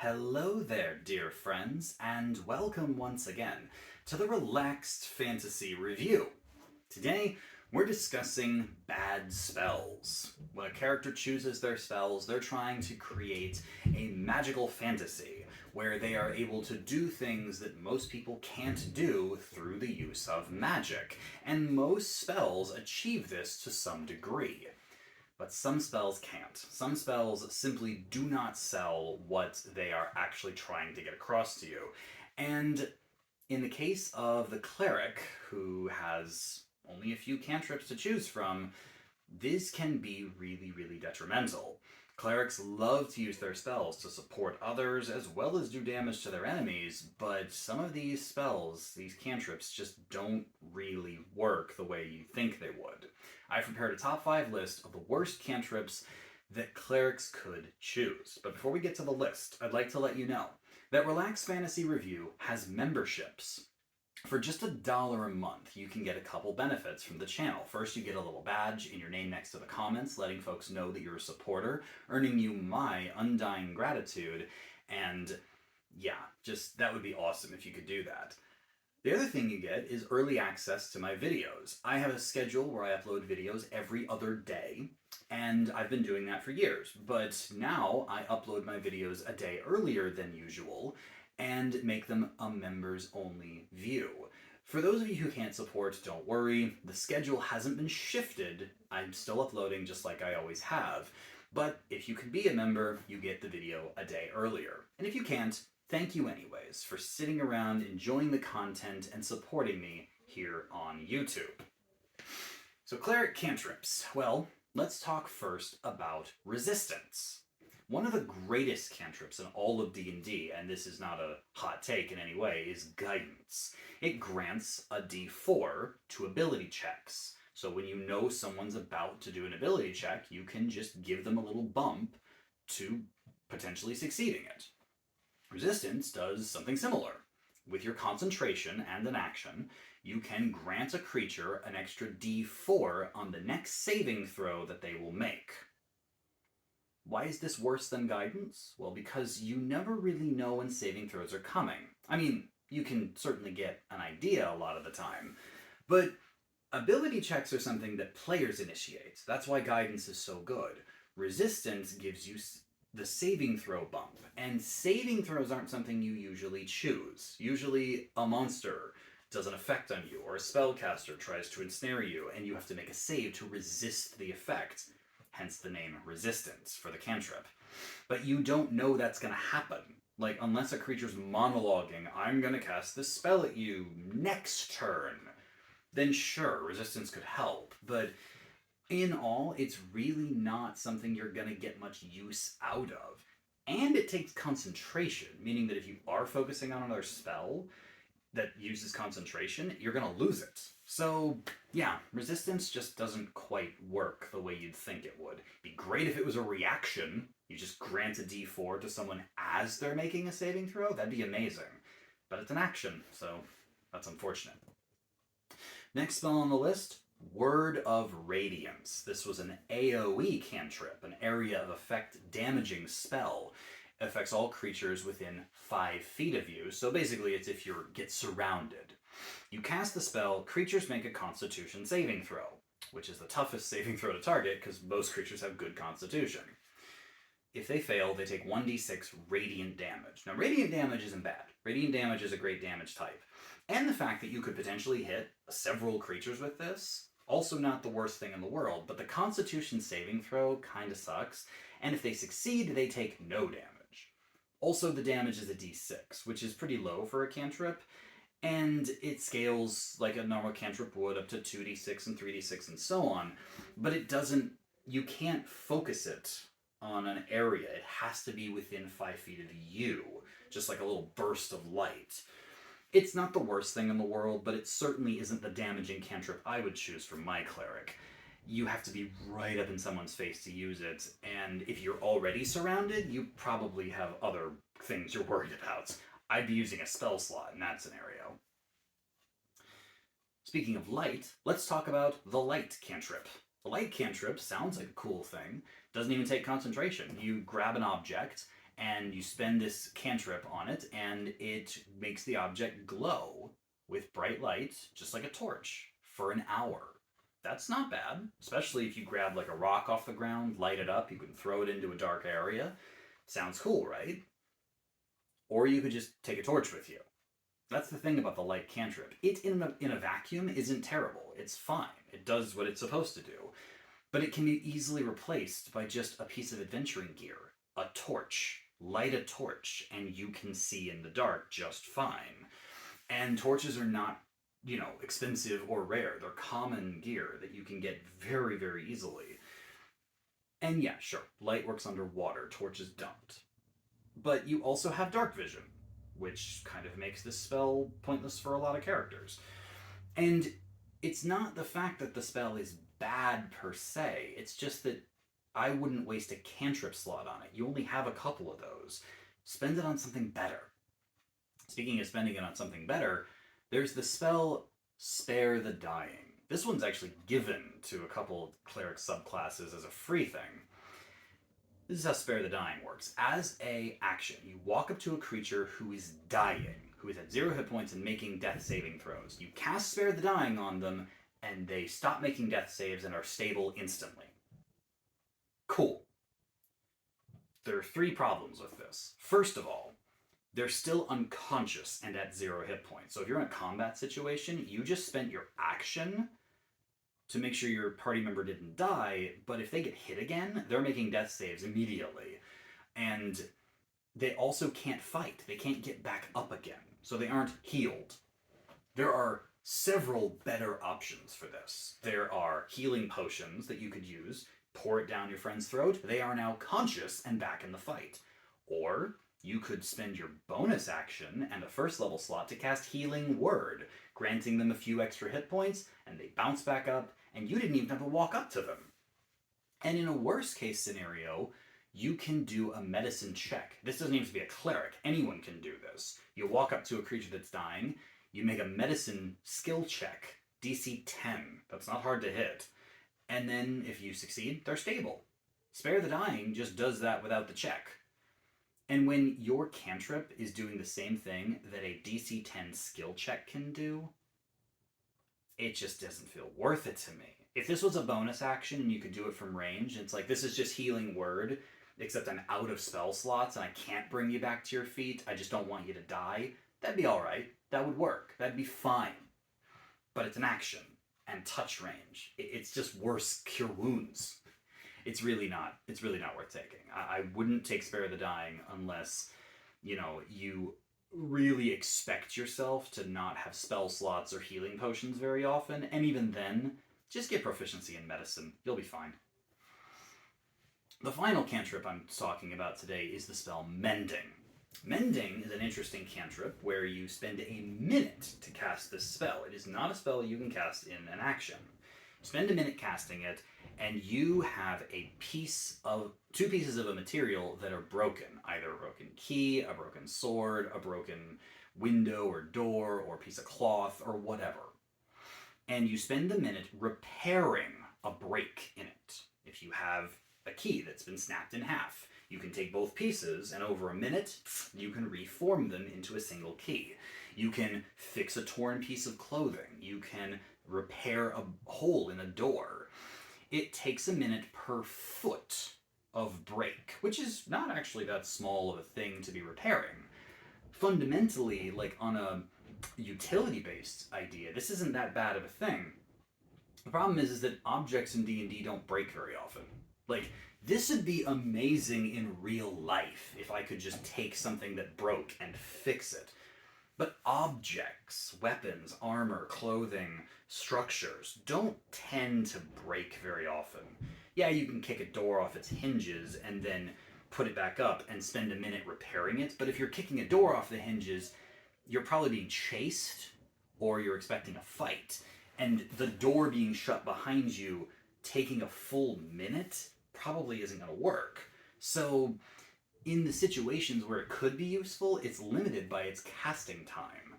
Hello there, dear friends, and welcome once again to the Relaxed Fantasy Review. Today, we're discussing bad spells. When a character chooses their spells, they're trying to create a magical fantasy where they are able to do things that most people can't do through the use of magic, and most spells achieve this to some degree. But some spells can't. Some spells simply do not sell what they are actually trying to get across to you. And in the case of the Cleric, who has only a few cantrips to choose from, this can be really, really detrimental. Clerics love to use their spells to support others as well as do damage to their enemies, but some of these spells, these cantrips, just don't really work the way you think they would. I prepared a top 5 list of the worst cantrips that clerics could choose. But before we get to the list, I'd like to let you know that Relax Fantasy Review has memberships. For just $1 a month, you can get a couple benefits from the channel. First, you get a little badge in your name next to the comments, letting folks know that you're a supporter, earning you my undying gratitude, and yeah, just that would be awesome if you could do that. The other thing you get is early access to my videos. I have a schedule where I upload videos every other day, and I've been doing that for years, but now I upload my videos a day earlier than usual, and make them a members-only view. For those of you who can't support, don't worry. The schedule hasn't been shifted. I'm still uploading just like I always have. But if you can be a member, you get the video a day earlier. And if you can't, thank you anyways for sitting around, enjoying the content, and supporting me here on YouTube. So Cleric cantrips. Well, let's talk first about resistance. One of the greatest cantrips in all of D&D, and this is not a hot take in any way, is Guidance. It grants a D4 to ability checks. So when you know someone's about to do an ability check, you can just give them a little bump to potentially succeeding it. Resistance does something similar. With your concentration and an action, you can grant a creature an extra D4 on the next saving throw that they will make. Why is this worse than Guidance? Well, because you never really know when saving throws are coming. I mean, you can certainly get an idea a lot of the time, but ability checks are something that players initiate. That's why Guidance is so good. Resistance gives you the saving throw bump, and saving throws aren't something you usually choose. Usually a monster does an effect on you, or a spellcaster tries to ensnare you, and you have to make a save to resist the effect. Hence the name Resistance for the cantrip. But you don't know that's going to happen. Like, unless a creature's monologuing, I'm going to cast this spell at you next turn, then sure, Resistance could help. But in all, it's really not something you're going to get much use out of. And it takes concentration, meaning that if you are focusing on another spell that uses concentration, you're going to lose it. So, yeah, Resistance just doesn't quite work the way you'd think it would. It'd be great if it was a reaction. You just grant a D4 to someone as they're making a saving throw. That'd be amazing. But it's an action, so that's unfortunate. Next spell on the list, Word of Radiance. This was an AoE cantrip, an area of effect damaging spell. It affects all creatures within 5 feet of you, so basically it's if you get surrounded. You cast the spell, creatures make a Constitution saving throw, which is the toughest saving throw to target because most creatures have good Constitution. If they fail, they take 1d6 radiant damage. Now, radiant damage isn't bad. Radiant damage is a great damage type. And the fact that you could potentially hit several creatures with this, also not the worst thing in the world, but the Constitution saving throw kind of sucks, and if they succeed, they take no damage. Also, the damage is a d6, which is pretty low for a cantrip, and it scales like a normal cantrip would up to 2d6 and 3d6 and so on, but it doesn't, you can't focus it on an area. It has to be within 5 feet of you, just like a little burst of light. It's not the worst thing in the world, but it certainly isn't the damaging cantrip I would choose for my cleric. You have to be right up in someone's face to use it, and if you're already surrounded, you probably have other things you're worried about. I'd be using a spell slot in that scenario. Speaking of light, let's talk about the Light cantrip. The Light cantrip sounds like a cool thing. Doesn't even take concentration. You grab an object, and you spend this cantrip on it, and it makes the object glow with bright light, just like a torch, for an hour. That's not bad, especially if you grab like a rock off the ground, light it up, you can throw it into a dark area. Sounds cool, right? Or you could just take a torch with you. That's the thing about the light cantrip. It in a vacuum isn't terrible. It's fine. It does what it's supposed to do. But it can be easily replaced by just a piece of adventuring gear. A torch. Light a torch, and you can see in the dark just fine. And torches are not, expensive or rare. They're common gear that you can get very, very easily. And yeah, sure, light works underwater. Torches don't. But you also have dark vision, which kind of makes this spell pointless for a lot of characters. And it's not the fact that the spell is bad per se, it's just that I wouldn't waste a cantrip slot on it. You only have a couple of those. Spend it on something better. Speaking of spending it on something better, there's the spell Spare the Dying. This one's actually given to a couple of cleric subclasses as a free thing. This is how Spare the Dying works. As a action, you walk up to a creature who is dying, who is at 0 hit points and making death saving throws. You cast Spare the Dying on them, and they stop making death saves and are stable instantly. Cool. There are 3 problems with this. First of all, they're still unconscious and at 0 hit points. So if you're in a combat situation, you just spent your action to make sure your party member didn't die, but if they get hit again, they're making death saves immediately. And they also can't fight. They can't get back up again, so they aren't healed. There are several better options for this. There are healing potions that you could use, pour it down your friend's throat, they are now conscious and back in the fight. Or you could spend your bonus action and a first level slot to cast Healing Word, granting them a few extra hit points, and they bounce back up, and you didn't even have to walk up to them. And in a worst case scenario, you can do a medicine check. This doesn't even have to be a cleric. Anyone can do this. You walk up to a creature that's dying, you make a medicine skill check, DC 10. That's not hard to hit. And then if you succeed, they're stable. Spare the Dying just does that without the check. And when your cantrip is doing the same thing that a DC 10 skill check can do, it just doesn't feel worth it to me. If this was a bonus action and you could do it from range, it's like, this is just Healing Word, except I'm out of spell slots and I can't bring you back to your feet, I just don't want you to die, that'd be alright. That would work. That'd be fine. But it's an action, and touch range. It's just worse Cure Wounds. It's really not worth taking. I wouldn't take Spare the Dying unless, you really expect yourself to not have spell slots or healing potions very often, and even then, just get proficiency in medicine. You'll be fine. The final cantrip I'm talking about today is the spell Mending. Mending is an interesting cantrip where you spend a minute to cast this spell. It is not a spell you can cast in an action. Spend a minute casting it, and you have two pieces of a material that are broken. Either a broken key, a broken sword, a broken window or door, or piece of cloth, or whatever. And you spend the minute repairing a break in it. If you have a key that's been snapped in half, you can take both pieces, and over a minute, you can reform them into a single key. You can fix a torn piece of clothing. You can repair a hole in a door. It takes a minute per foot of break, which is not actually that small of a thing to be repairing. Fundamentally, like on a utility-based idea, this isn't that bad of a thing. The problem is that objects in D&D don't break very often. Like, this would be amazing in real life if I could just take something that broke and fix it. But objects, weapons, armor, clothing, structures don't tend to break very often. Yeah, you can kick a door off its hinges and then put it back up and spend a minute repairing it, but if you're kicking a door off the hinges, you're probably being chased or you're expecting a fight. And the door being shut behind you, taking a full minute, probably isn't going to work. So in the situations where it could be useful, it's limited by its casting time.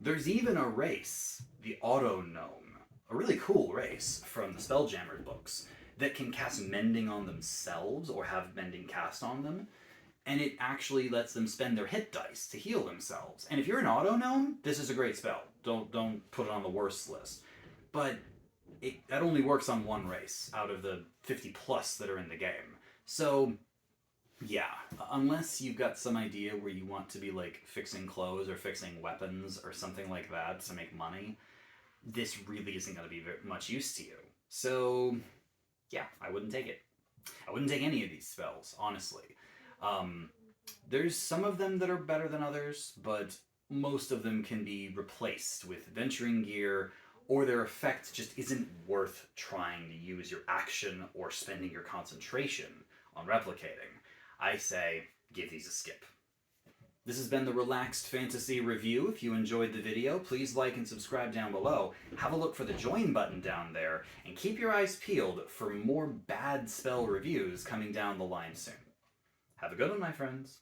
There's even a race, the Auto Gnome, a really cool race from the Spelljammer books, that can cast Mending on themselves or have Mending cast on them. and it actually lets them spend their hit dice to heal themselves. And if you're an auto gnome, this is a great spell. Don't put it on the worst list. But that only works on one race out of the 50 plus that are in the game. So yeah, unless you've got some idea where you want to be like fixing clothes or fixing weapons or something like that to make money, this really isn't going to be very much use to you. So yeah, I wouldn't take it. I wouldn't take any of these spells, honestly. There's some of them that are better than others, but most of them can be replaced with venturing gear, or their effect just isn't worth trying to use your action or spending your concentration on replicating. I say, give these a skip. This has been the Relaxed Fantasy Review. If you enjoyed the video, please like and subscribe down below. Have a look for the join button down there, and keep your eyes peeled for more bad spell reviews coming down the line soon. Have a good one, my friends.